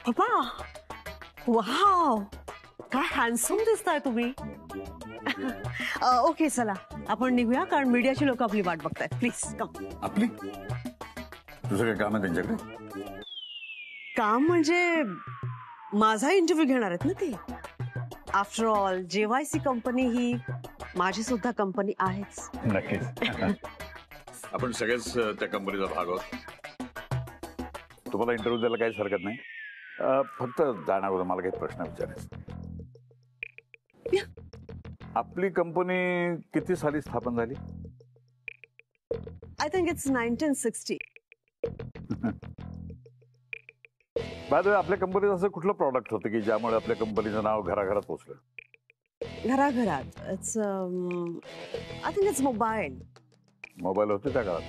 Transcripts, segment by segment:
पप्पा वाव काय हँडसम दिसताय तुम्ही. ओके चला आपण निघूया कारण मीडियाची लोक आपली वाट बघतायत. Please come. आपली तुझं काय काम आहे त्यांच्याकडे? काम म्हणजे माझा इंटरव्ह्यू घेणार आहेत ना ते. आफ्टर ऑल JYC कंपनी ही माझी सुद्धा कंपनी आहेच. नक्कीच. आपण सगळेच त्या कंपनीचा भाग आहोत. तुम्हाला इंटरव्ह्यू द्यायला काहीच हरकत नाही. फक्त जाण्यावर मला काही प्रश्न विचारायचे. आपली कंपनी किती साली स्थापन झाली? I think it's 1960. By the way आपल्या कंपनीत असं कुठलं प्रॉडक्ट होतं की ज्यामुळे आपल्या कंपनीचं नाव घराघरात पोहोचलं? घराघरात it's I think it's mobile. Mobile होते त्या काळात?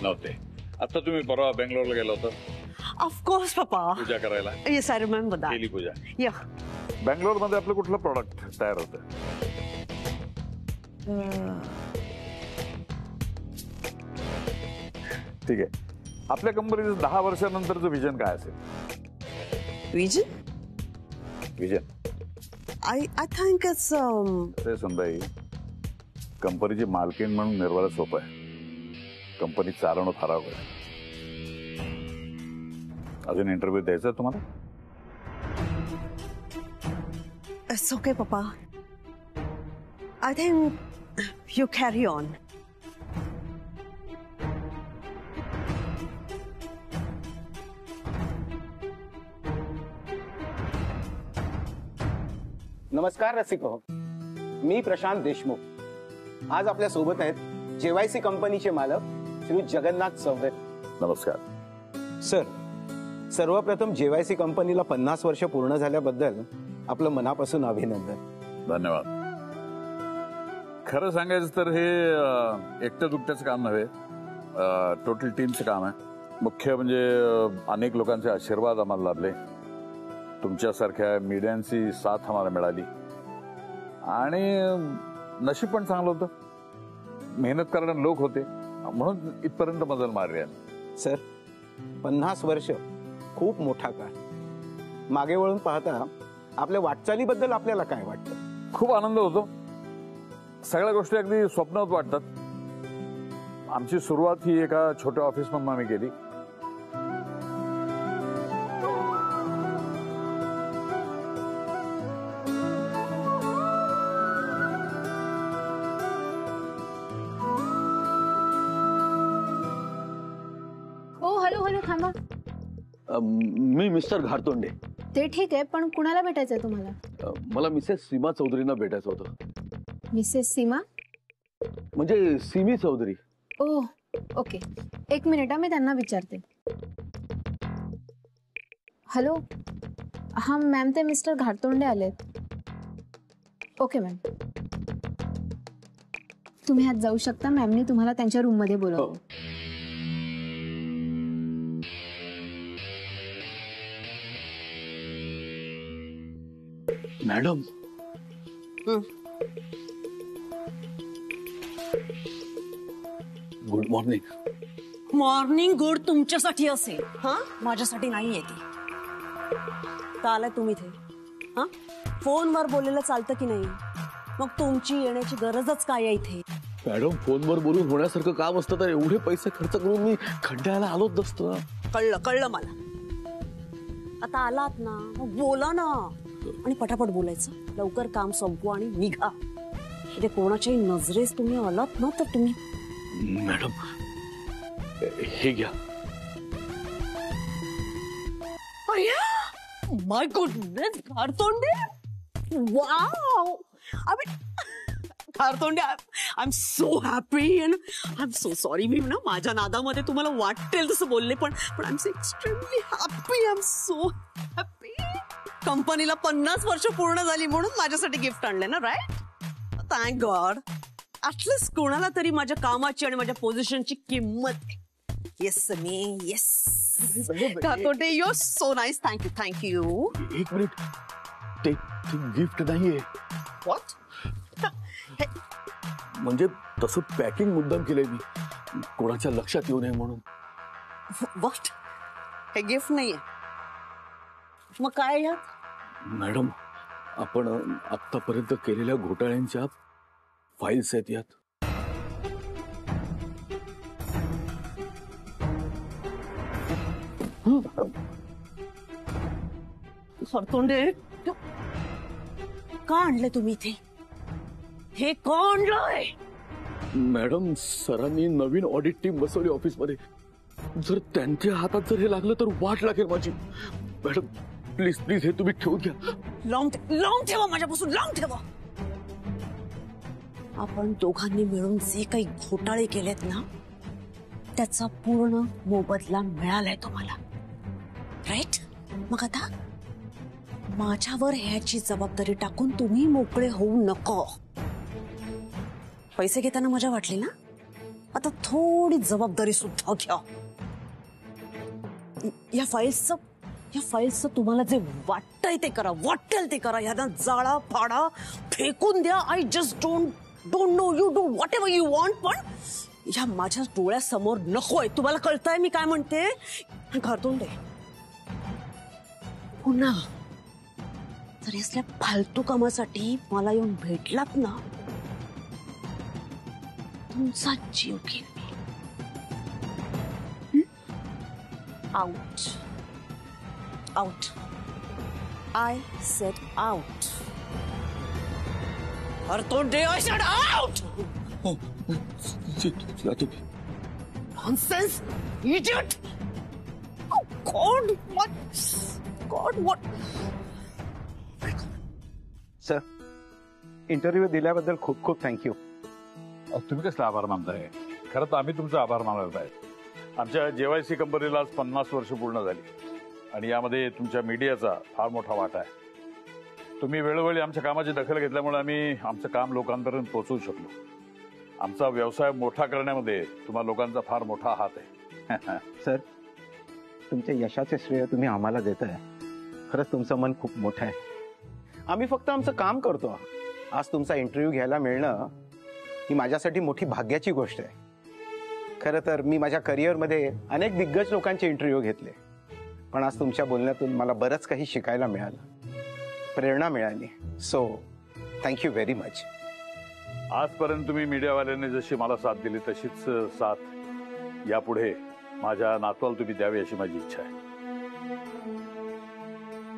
नव्हते. आता तुम्ही परवा बेंगलोरला गेला होता? ऑफकोर्स पप्पा. पूजा करायला? Yes I remember that. केली पूजा? या. बेंगलोरमध्ये आपलं कुठलं प्रॉडक्ट तयार होतं? ठीक आहे. आपल्या कंपनीचं 10 वर्षानंतरचं विजन काय असेल? विजन आय थिंक इट्स ते संदाई कंपनीची मालकीण म्हणून निर्वाह सोपं आहे. कंपनी चालवणं फार अवघड आहे. अजून इंटरव्ह्यू द्यायचा आहे तुम्हाला? इट्स ओके पप्पा. I think you carry on. नमस्कार रसिको, मी प्रशांत देशमुख. आज आपल्या सोबत आहेत JYC कंपनीचे मालक श्री जगन्नाथ चौधरी. नमस्कार सर. सर्वप्रथम JYC कंपनीला 50 वर्ष पूर्ण झाल्याबद्दल आपलं मनापासून अभिनंदन. धन्यवाद. खरं सांगायचं तर हे एकटं दुकट्याचं काम नव्हे, टोटल टीमचं काम आहे. मुख्य म्हणजे अनेक लोकांचे आशीर्वाद आम्हाला लाभले, तुमच्यासारख्या मीडियांची साथ आम्हाला मिळाली आणि नशीब पण चांगलं होतं. मेहनत करणारे लोक होते म्हणून इथपर्यंत मजल मारली आहे. सर, 50 वर्ष खूप मोठा काळ. मागे वळून पाहता आपल्या वाटचालीबद्दल आपल्याला काय वाटतं? खूप आनंद होतो. सगळ्या गोष्टी अगदी स्वप्नात वाटतात. आमची सुरुवात ही एका छोट्या ऑफिसमधून आम्ही केली. मी मिस्टर घारतोंडे. ते ठीक आहे, पण कुणाला भेटायचंय तुम्हाला? मला मिसेस सीमा चौधरींना भेटायचं होतं. मिसेस सीमा म्हणजे सीमी चौधरी. ओह ओके, एक मिनिट मी त्यांना विचारते. हॅलो, हा मॅम, ते मिस्टर घारतोंडे आलेत. ओके मॅम, तुम्ही आज जाऊ शकता. मॅमनी तुम्हाला त्यांच्या रूम मध्ये बोलवलं. Madam, good morning. Morning good तुमच्यासाठी असेल, हा, माझ्यासाठी नाहीये ती. का आलाय तुम्ही इथे? हा, फोनवर बोललेलं चालतं की नाही? मग तुमची येण्याची गरजच काय आहे इथे? मॅडम, फोनवर बोलून होण्यासारखं काम असतं तर एवढे पैसे खर्च करून मी खड्ड्याला आलोच नसतो. कळलं मला. आता आलात ना, मग बोला ना. आणि पटापट बोलायचं. लवकर काम संपवा आणि निघा. म्हणजे कोणाच्याही नजरेस तुम्ही आलात ना तर तुम्ही. मॅडम, हे घ्या. My goodness, Ghartonde. Wow. Ghartonde, I am so happy and I am so sorry. मी ना माझ्या नादामध्ये तुम्हाला वाटेल तसं बोलले, पण I am so extremely happy. I am so happy. कंपनीला 50 वर्ष पूर्ण झाली म्हणून माझ्यासाठी गिफ्ट आणले ना, राईट? Thank God. ऍटलीस्ट कोणाला तरी माझ्या कामाची आणि माझ्या पोझिशनची किंमत. येस मी, yes. Ghartonde, you are so nice. Thank you. एक मिनिट, ते गिफ्ट नाहीये. व्हॉट? म्हणजे तसं पॅकिंग मुद्दाम केलंय मी, कोणाच्या लक्षात येऊ नये म्हणून. व्हॉट? हे गिफ्ट नाहीये. मग काय यात? मॅडम, आपण आतापर्यंत केलेल्या घोटाळ्यांच्या फाईल्स आहेत यात. सरतोंडे, का आणले तुम्ही इथे? हे का आणलंय? मॅडम, सरांनी नवीन ऑडिट टीम बसवली ऑफिसमध्ये. जर त्यांच्या हातात जर हे लागलं तर वाट लागेल माझी. मॅडम प्लीज प्लीज हे तुम्ही ठेवून घ्या. लावून ठेवा, माझ्यापासून लावून ठेवा. आपण दोघांनी मिळून जे काही घोटाळे केलेत ना, त्याचा पूर्ण मोबदला मिळालाय तुम्हाला, राईट? मग आता माझ्यावर ह्याची जबाबदारी टाकून तुम्ही मोकळे होऊ नको. पैसे घेताना मजा वाटली ना, आता थोडी जबाबदारी सुद्धा घ्या. या फाईल्सचं तुम्हाला जे वाटतंय ते करा, वाटेल ते करा. यांना जाळा फाडा, फेकून द्या. I just don't know, you do what ever you want, पण या माझ्या डोळ्यासमोर नकोय. तुम्हाला कळतंय मी काय म्हणते? घरतोंडे, पुन्हा जर असल्या फालतू कामासाठी मला येऊन भेटलात ना, तुमचा जीव घेईन मी. Out out. I said out. Ghartonde, I said out. Nonsense, idiot. Oh God, what? Sir, interview दिल्याबद्दल खूप खूप थँक्यू. तुम्ही कसला आभार मानताय? खरं तर आम्ही तुमचा आभार मानत आहे. आमच्या JYC कंपनीला आज 50 वर्ष पूर्ण झाली आणि यामध्ये तुमच्या मीडियाचा फार मोठा वाटा आहे. तुम्ही वेळोवेळी आमच्या कामाची दखल घेतल्यामुळे आम्ही आमचं काम लोकांपर्यंत पोहोचवू शकलो. आमचा व्यवसाय मोठा करण्यामध्ये तुम्हा लोकांचा फार मोठा हात आहे. सर, तुमच्या यशाचे श्रेय तुम्ही आम्हाला देताय. खरंच तुमचं मन खूप मोठं आहे. आम्ही फक्त आमचं काम करतो. आज तुमचा इंटरव्ह्यू घ्यायला मिळणं ही माझ्यासाठी मोठी भाग्याची गोष्ट आहे. खरं तर मी माझ्या करिअरमध्ये अनेक दिग्गज लोकांचे इंटरव्ह्यू घेतले, पण आज तुमच्या बोलण्यातून मला बरंच काही शिकायला मिळालं, प्रेरणा मिळाली. So thank you very much. आजपर्यंत तुम्ही मीडियावाल्यांनी जशी मला साथ दिली तशीच साथ यापुढे माझ्या नातवाला तुम्ही द्यावी अशी माझी इच्छा आहे.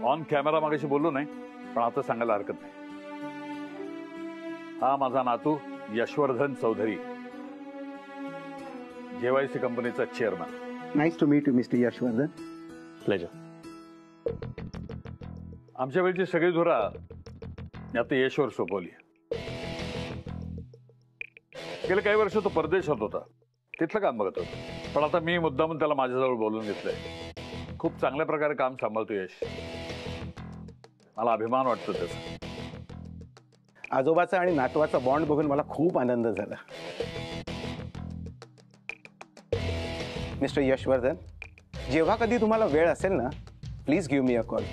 ऑन कॅमेरा मागाशी बोललो नाही, पण आता सांगायला हरकत नाही. हा माझा नातू यशवर्धन चौधरी, JYC कंपनीचा chairman. Nice to meet you mister Yashvardhan. Pleasure. आमच्या वेळची सगळी धुरा आता यशवर सोपवली. गेले काही वर्ष तो परदेशात होता, तिथलं काम बघत होता, पण आता मी मुद्दामून त्याला माझ्याजवळ बोलून घेतलंय. खूप चांगल्या प्रकारे काम सांभाळतो यश. मला अभिमान वाटतो त्याचा. आजोबाचा आणि नातवाचा बॉन्ड बघून मला खूप आनंद झाला. मिस्टर यशवर्धन, जेव्हा कधी तुम्हाला वेळ असेल ना, please give me a call.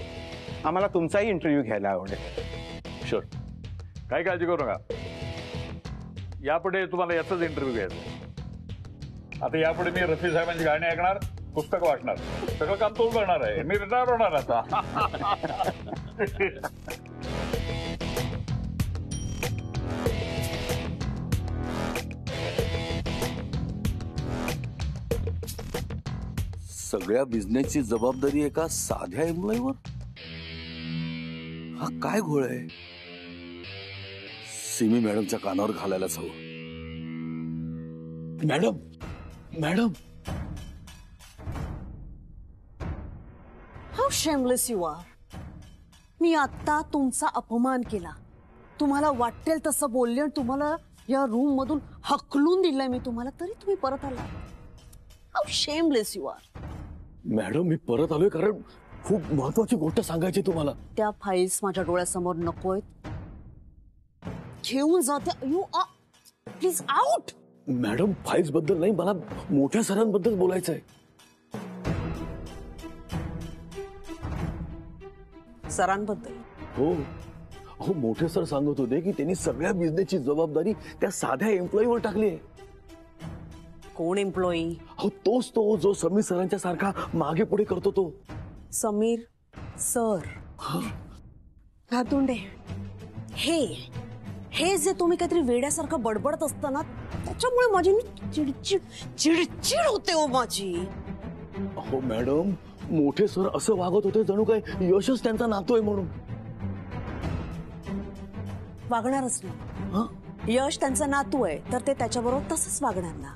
आम्हाला तुमचाही इंटरव्ह्यू घ्यायला आवडेल. शुअर, काही काळजी करू नका. यापुढे तुम्हाला याचाच इंटरव्ह्यू घ्यायचा. आता यापुढे मी रफी साहेबांची गाणी ऐकणार, पुस्तक वाचणार, सगळं काम तोच करणार आहे. मी रिटायर होणार आता. सगळ्या बिझनेसची जबाबदारी एका साध्या एम्प्लॉईवर? हा काय घोळ आहे? सिमी मॅडमच्या कानावर घालायलाच हवं. Madam, madam. How shameless you are. मी आता तुमचा अपमान केला, तुम्हाला वाटेल तसं बोलले आणि तुम्हाला या रूम मधून हकलून दिलंय मी तुम्हाला, तरी तुम्ही परत आला. How shameless you are. Madam, मी परत आलोय कारण खूप महत्वाची गोष्ट सांगायची तुम्हाला. त्या फाईल्स माझ्या डोळ्यासमोर नकोयत. घेऊन जाते. You are please out. Madam, files बद्दल नाही, मला मोठ्या सरांबद्दल बोलायचं आहे. सरांबद्दल? हो हो, मोठे सर सांगत होते की त्यांनी सगळ्या बिझनेसची जबाबदारी त्या साध्या एम्प्लॉईवर टाकली आहे. कोण एम्प्लॉई? हो तोच तो जो समीर सरांच्या सारखा मागे पुढे करतो तो. समीर सर. घातुंडे, हे जे तुम्ही काहीतरी वेड्यासारखं बडबडत असताना त्याच्यामुळे माझी चिडचिड होते हो माझी. हो मॅडम, मोठे सर असं वागत होते जणू काय यशच त्यांचा नातू आहे म्हणून. वागणारच नाही. यश त्यांचा नातू आहे तर ते त्याच्याबरोबर तसंच वागणार ना.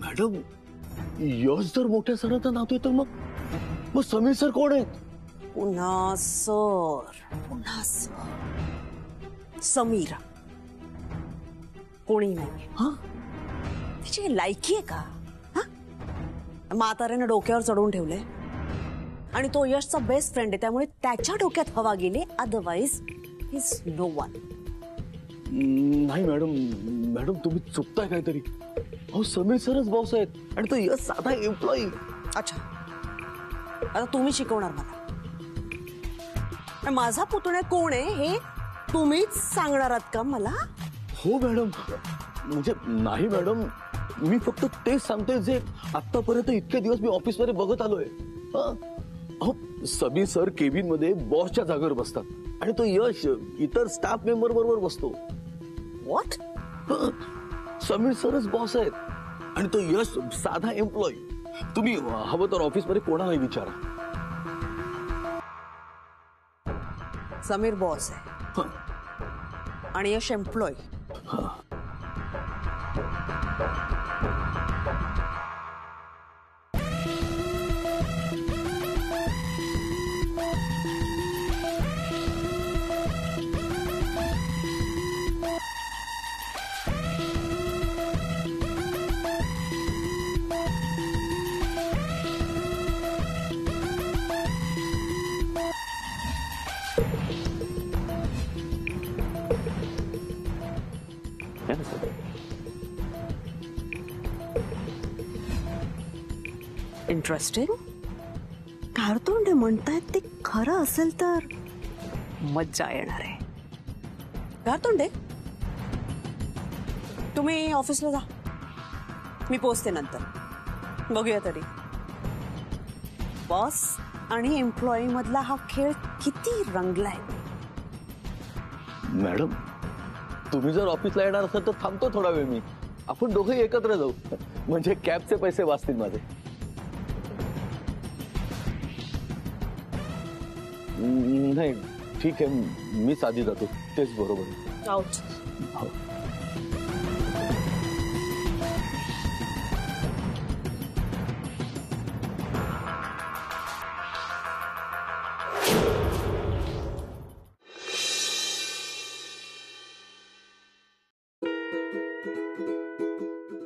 मॅडम, यश जर मोठ्या सरांचा नातू आहे तर मग समीर सर कोण आहेत? पुन्हा सर. समीर कोणी नाही. तिची लायकी आहे का? म्हाताऱ्याने डोक्यावर चढवून ठेवले आणि तो यशचा बेस्ट फ्रेंड आहे त्यामुळे त्याच्या डोक्यात हवा गेली. Otherwise is no one. नाही मॅडम तुम्ही चुकताय काहीतरी. अहो समीर सरच बॉस आहेत आणि तो यश साधा एम्प्लॉई. अच्छा, आता तुम्ही शिकवणार मला. माझा पुतण्या कोण आहे हे तुम्हीच सांगणार आहात का मला? हो मॅडम, म्हणजे नाही मॅडम, मी फक्त तेच सांगतोय जे आतापर्यंत इतके दिवस मी ऑफिस मध्ये बघत आलोय. समीर सर केबिन मध्ये बॉसच्या जागेवर बसतात आणि तो यश इतर स्टाफ मेंबर बरोबर बसतो. व्हॉट? समीर सरच बॉस आहेत आणि तो यश साधा एम्प्लॉई. तुम्ही हवं तर ऑफिस मध्ये कोणालाही विचारा. समीर बॉस आहे आणि यश एम्प्लॉय. इंटरेस्टिंग. घारतोंडे म्हणतायत ते खरं असेल तर मज्जा येणार आहे. घारतोंडे, तुम्ही ऑफिसला जा, मी पोचते नंतर. बघूया तरी बॉस आणि एम्प्लॉई मधला हा खेळ किती रंगलाय. मॅडम, तुम्ही जर ऑफिसला येणार असाल तर थांबतो थोडा वेळ मी. आपण दोघे एकत्र जाऊ, म्हणजे कॅबचे पैसे वाचतील माझे. नाही ठीक आहे, मीच आधी जातो, तेच बरोबर. आउट.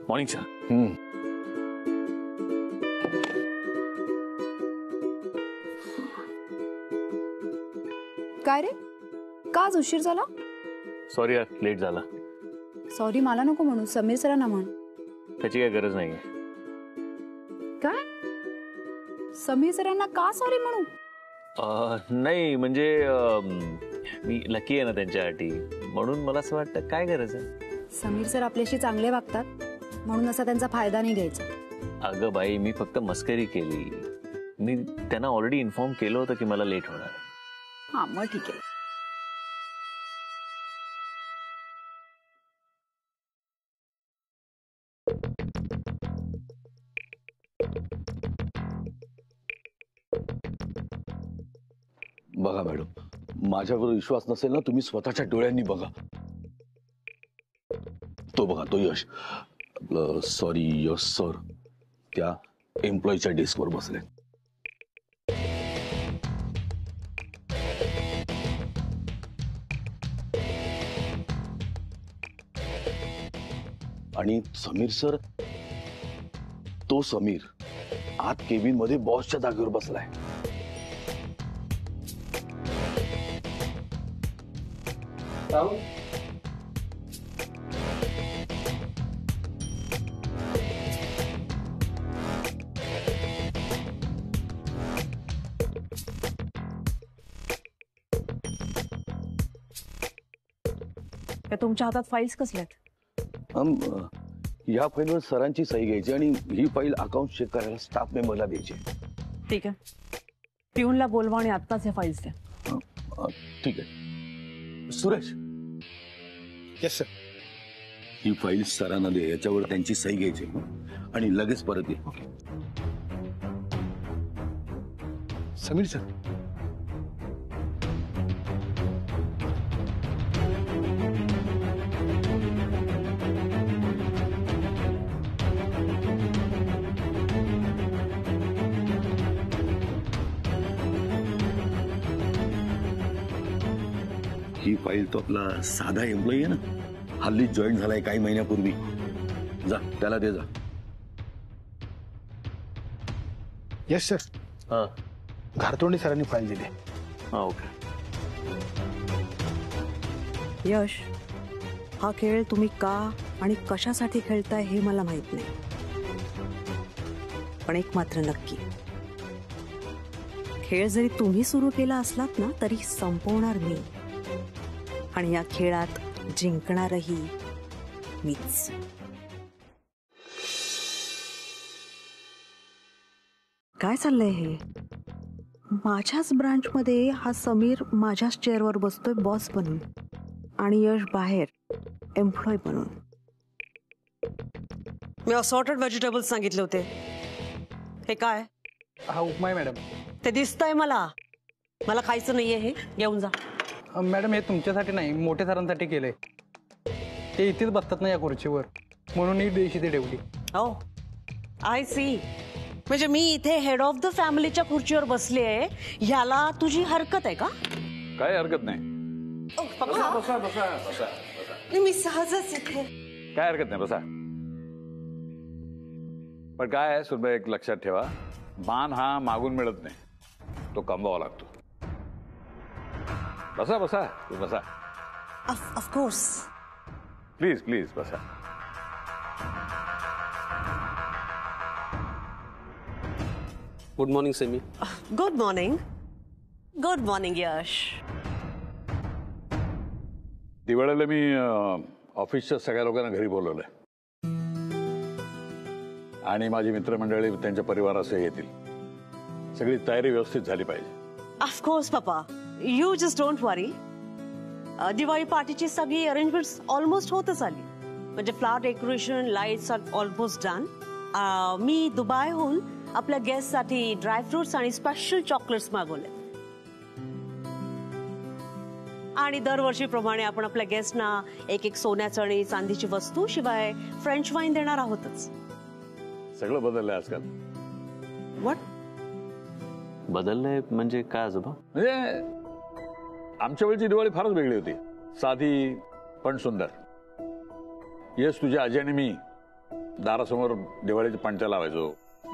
Morning sir. काय रे, का आज उशीर झाला? सॉरी यार, लेट झाला. सॉरी मला नको म्हणू, समीर सरांना म्हण. त्याची काही गरज नाहीये. काय? समीर सरांना का सॉरी म्हणू? नाही म्हणजे मी लकी आहे ना त्यांच्यासाठी, म्हणून मला असं वाटतं काय गरज आहे. समीर सर आपल्याशी चांगले वागतात म्हणून असा त्यांचा फायदा नाही घ्यायचा. अगं बाई, मी फक्त मस्करी केली. मी त्यांना ऑलरेडी इन्फॉर्म केलं होतं की मला लेट होणार. हा मग ठीक आहे. बघा मॅडम, माझ्यावर विश्वास नसेल ना, तुम्ही स्वतःच्या डोळ्यांनी बघा. तो बघा, तो यश, सॉरी यश सर त्या एम्प्लॉईच्या डेस्कवर बसले. आणि समीर सर, तो समीर आत केबिन मध्ये बॉसच्या जागेवर बसलाय. तुमच्या हातात फाईल्स कसल्यात? या फाईलवर सरांची सही घ्यायची आणि ही फाईल अकाउंट चेक करायला स्टाफ मेंबरला द्यायची. ठीक आहे, पिऊनला बोलवा आणि आत्ताच हे फाईल्स द्या. ठीक आहे. Suresh, yes sir. ही फाईल सरांना दे, याच्यावर त्यांची सही घ्यायची आणि लगेच परत ये. समीर सर. ही फाईल तो आपला साधा एम्प्लॉई आहे ना, हल्ली जॉईन झालाय काही महिन्यापूर्वी. जा त्याला दे जा. Yes sir. हा घारतोंडे सरांनी फाईल दिली. हा ओके. यश, हा खेळ तुम्ही का आणि कशासाठी खेळताय हे मला माहित नाही, पण एक मात्र नक्की, खेळ जरी तुम्ही सुरू केला असलात ना तरी संपवणार मी, आणि या खेळात जिंकणारही मीच. काय चाललंय हे? माझ्याच ब्रांचमध्ये हा समीर माझ्याच चेअरवर बसतोय बॉस बनून, आणि यश बाहेर एम्प्लॉय बनून. मी असॉर्टेड व्हेजिटेबल्स सांगितले होते. हे काय? हा उपमा आहे मॅडम. ते दिसतंय मला. मला खायचं नाहीये, हे घेऊन जा. मॅडम हे तुमच्यासाठी नाही, मोठ्या सरांसाठी केलंय. ते इथेच बसतात ना या खुर्चीवर, म्हणून ही डिश इथे ठेवली. हो, आय सी. म्हणजे मी इथे हेड ऑफ द फॅमिलीच्या खुर्चीवर बसली आहे, ह्याला तुझी हरकत आहे का? काय हरकत नाही. बसा बसा बसा बसा. मी सहजच इथे. काय हरकत नाही, बसा. पण काय आहे सुद्धा एक लक्षात ठेवा, मान हा मागून मिळत नाही, तो कमवावा लागतो. बसा बसा, तू बसा. ऑफकोर्स. प्लीज प्लीज बसा. Good morning Sammy. Good morning. Good morning Yash. दिवाळीला मी ऑफिसच्या सगळ्या लोकांना घरी बोलवलंय, आणि माझी मित्रमंडळी त्यांच्या परिवारासह येतील. सगळी तयारी व्यवस्थित झाली पाहिजे. ऑफकोर्स पप्पा, you just don't worry. Diwali पार्टीची सगळी अरेंजमेंट्स ऑलमोस्ट होतच आली. म्हणजे flower decoration, lights are almost done. मी दुबईहून आपल्या गेस्टसाठी ड्रायफ्रुट्स आणि स्पेशल चॉकलेट्स मागवले, आणि दरवर्षीप्रमाणे आपण आपल्या गेस्टना एक एक सोन्याचं आणि चांदीची वस्तू शिवाय फ्रेंच वाईन देणार आहोतच. सगळं बदललंय आजकाल. व्हॉट? बदललंय म्हणजे काय आजोबा? म्हणजे आमच्या वेळची दिवाळी फारच वेगळी होती, साधी पण सुंदर. यश, तुझ्या आजी आणि मी दारासमोर दिवाळीचे पणत्या लावायचो,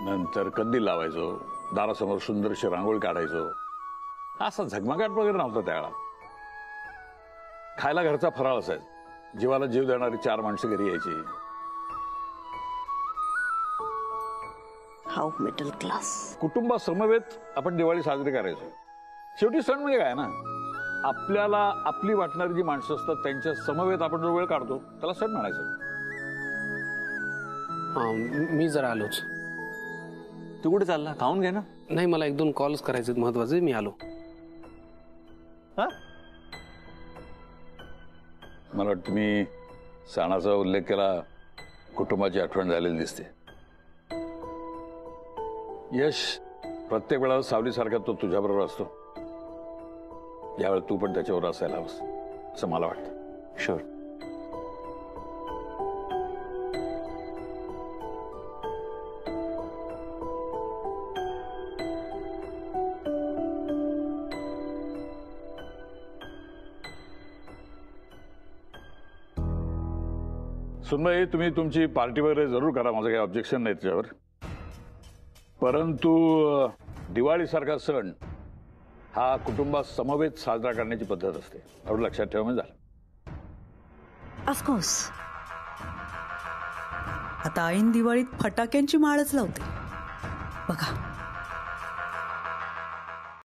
नंतर कंदील लावायचो, दारासमोर सुंदरशी रांगोळी काढायचो. असा झगमगाट वगैरे नव्हता त्यावेळा. खायला घरचा फराळ असायचा, जीवाला जीव देणारी 4 माणसं घरी यायची. How middle class. कुटुंबा समवेत आपण दिवाळी साजरी करायचो. शेवटी सण म्हणजे काय ना, आपल्याला आपली वाटणारी जी माणसं असतात त्यांच्या समवेत आपण जो वेळ काढतो त्याला सण म्हणायचं. मी जरा आलोच. तू कुठे चालला? खाऊन घे ना. नाही, मला 1-2 कॉल्स करायचे महत्वाचे, मी आलो. मला वाटतं मी सणाचा उल्लेख केला, कुटुंबाची आठवण झालेली दिसते. यश, प्रत्येक वेळा सावलीसारखा तो तुझ्याबरोबर असतो. यावेळी तू पण त्याच्यावर असायला हवंस असं मला वाटतं. शुअर. सुनबाई, तुम्ही तुमची पार्टी वगैरे जरूर करा, माझं काही ऑब्जेक्शन नाही त्याच्यावर. परंतु दिवाळीसारखा सण हा कुटुंबात समवेत साजरा करण्याची पद्धत असते, एवढं लक्षात ठेवा म्हणजे झालं. ऑफकोर्स. आता ऐन दिवाळीत फटाक्यांची माळच लावते बघा.